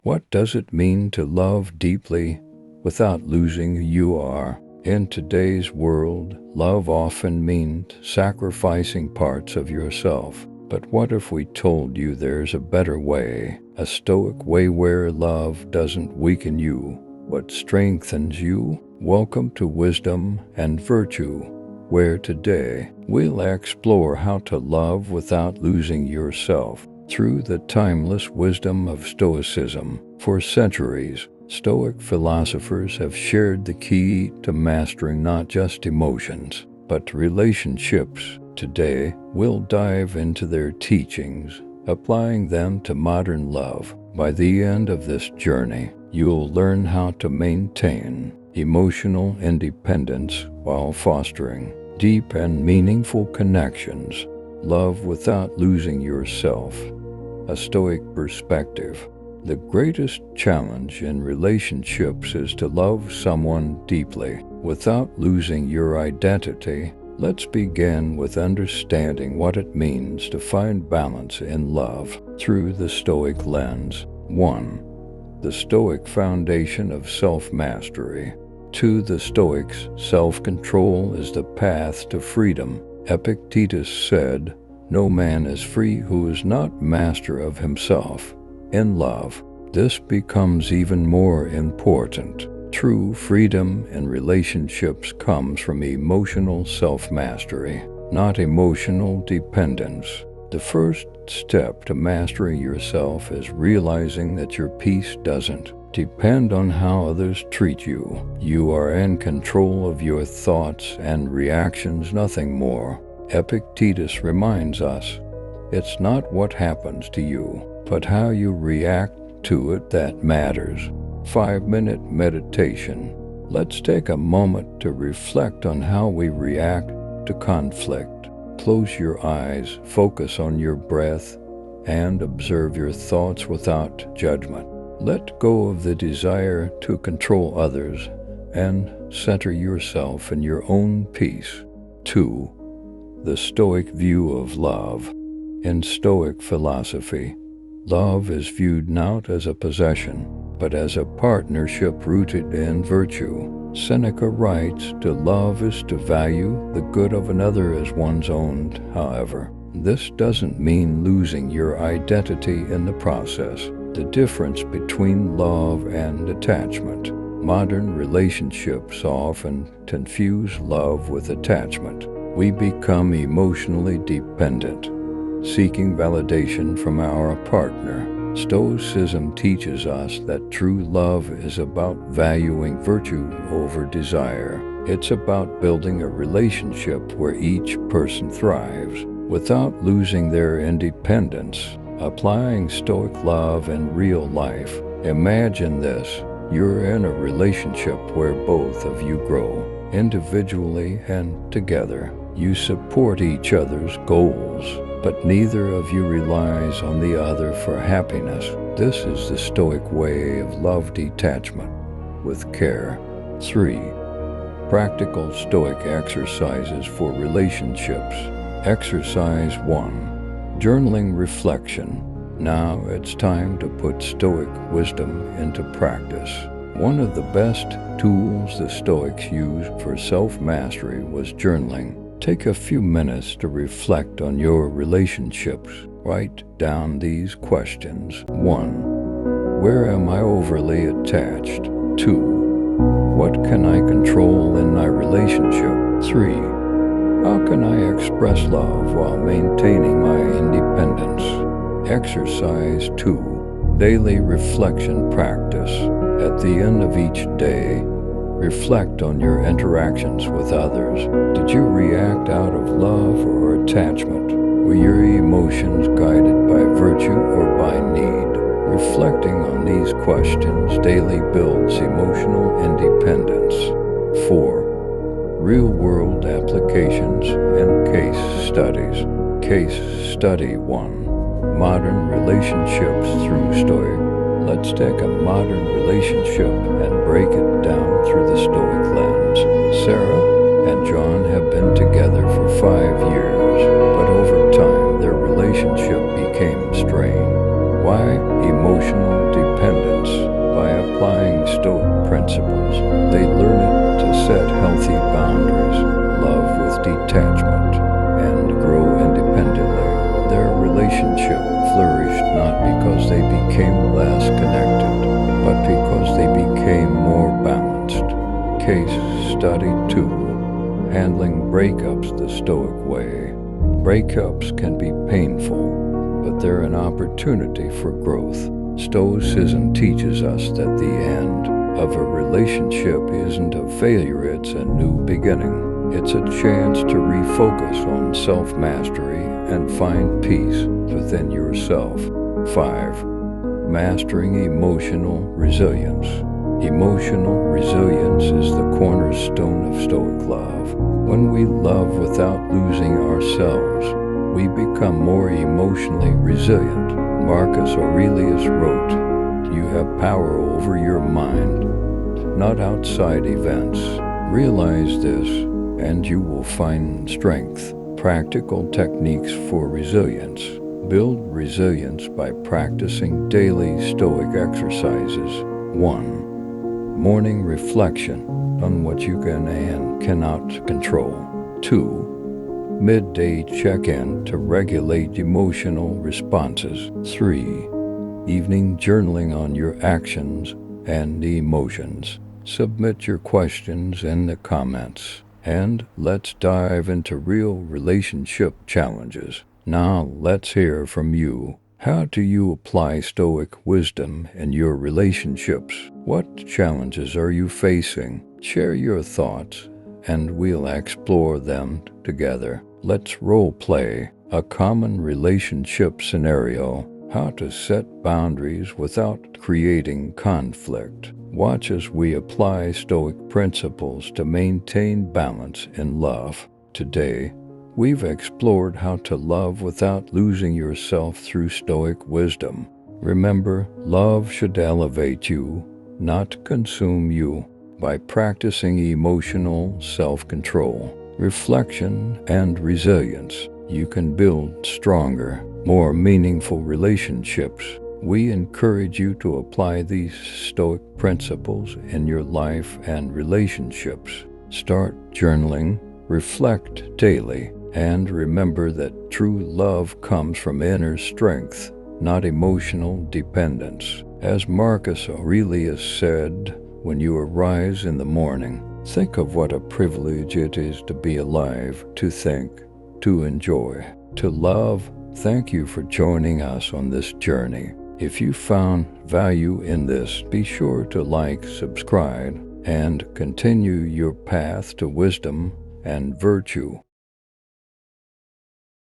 What does it mean to love deeply without losing who you are? In today's world, love often means sacrificing parts of yourself. But what if we told you there's a better way? A Stoic way where love doesn't weaken you, but strengthens you? Welcome to Wisdom and Virtue, where today we'll explore how to love without losing yourself through the timeless wisdom of Stoicism. For centuries, Stoic philosophers have shared the key to mastering not just emotions, but relationships. Today, we'll dive into their teachings, applying them to modern love. By the end of this journey, you'll learn how to maintain emotional independence while fostering deep and meaningful connections. Love without losing yourself. A Stoic perspective. The greatest challenge in relationships is to love someone deeply without losing your identity. Let's begin with understanding what it means to find balance in love through the Stoic lens. 1. The Stoic foundation of self-mastery. To the Stoics, self-control is the path to freedom. Epictetus said, "No man is free who is not master of himself." In love, this becomes even more important. True freedom in relationships comes from emotional self-mastery, not emotional dependence. The first step to mastering yourself is realizing that your peace doesn't depend on how others treat you. You are in control of your thoughts and reactions, nothing more. Epictetus reminds us, it's not what happens to you, but how you react to it that matters. 5-minute meditation. Let's take a moment to reflect on how we react to conflict. Close your eyes, focus on your breath, and observe your thoughts without judgment. Let go of the desire to control others and center yourself in your own peace. 2. The Stoic view of love. In Stoic philosophy, love is viewed not as a possession, but as a partnership rooted in virtue. Seneca writes, "To love is to value the good of another as one's own." However, this doesn't mean losing your identity in the process. The difference between love and attachment. Modern relationships often confuse love with attachment. We become emotionally dependent, seeking validation from our partner. Stoicism teaches us that true love is about valuing virtue over desire. It's about building a relationship where each person thrives without losing their independence. Applying Stoic love in real life. Imagine this. You're in a relationship where both of you grow, individually and together. You support each other's goals, but neither of you relies on the other for happiness. This is the Stoic way of love detachment with care. 3. Practical Stoic exercises for relationships. Exercise 1. Journaling reflection. Now it's time to put Stoic wisdom into practice. One of the best tools the Stoics used for self-mastery was journaling. Take a few minutes to reflect on your relationships. Write down these questions. 1. Where am I overly attached? 2. What can I control in my relationship? 3. How can I express love while maintaining my independence? Exercise 2. Daily reflection practice. At the end of each day, reflect on your interactions with others. Did you react out of love or attachment? Were your emotions guided by virtue or by need? Reflecting on these questions daily builds emotional independence. 4. Real-world applications and case studies. Case Study 1. Modern relationships through Stoic. Let's take a modern relationship and break it down through the Stoic lens. Sarah and John have been together for 5 years, but over time their relationship became strained. Why? Emotional dependence. Case Study 2: Handling Breakups the Stoic Way. Breakups can be painful, but they're an opportunity for growth. Stoicism teaches us that the end of a relationship isn't a failure, it's a new beginning. It's a chance to refocus on self-mastery and find peace within yourself. 5. Mastering emotional resilience. Emotional resilience is the cornerstone of Stoic love. When we love without losing ourselves, we become more emotionally resilient. Marcus Aurelius wrote, "You have power over your mind, not outside events. Realize this, and you will find strength." Practical techniques for resilience. Build resilience by practicing daily Stoic exercises. 1. Morning reflection on what you can and cannot control. 2. Midday check-in to regulate emotional responses. 3. Evening journaling on your actions and emotions. Submit your questions in the comments. And let's dive into real relationship challenges. Now let's hear from you. How do you apply Stoic wisdom in your relationships? What challenges are you facing? Share your thoughts, and we'll explore them together. Let's role play a common relationship scenario: how to set boundaries without creating conflict. Watch as we apply Stoic principles to maintain balance in love. Today, we've explored how to love without losing yourself through Stoic wisdom. Remember, love should elevate you, not consume you. By practicing emotional self-control, reflection, and resilience, you can build stronger, more meaningful relationships. We encourage you to apply these Stoic principles in your life and relationships. Start journaling, reflect daily, and remember that true love comes from inner strength, not emotional dependence. As Marcus Aurelius said, "When you arise in the morning, think of what a privilege it is to be alive, to think, to enjoy, to love." Thank you for joining us on this journey. If you found value in this, be sure to like, subscribe, and continue your path to wisdom and virtue.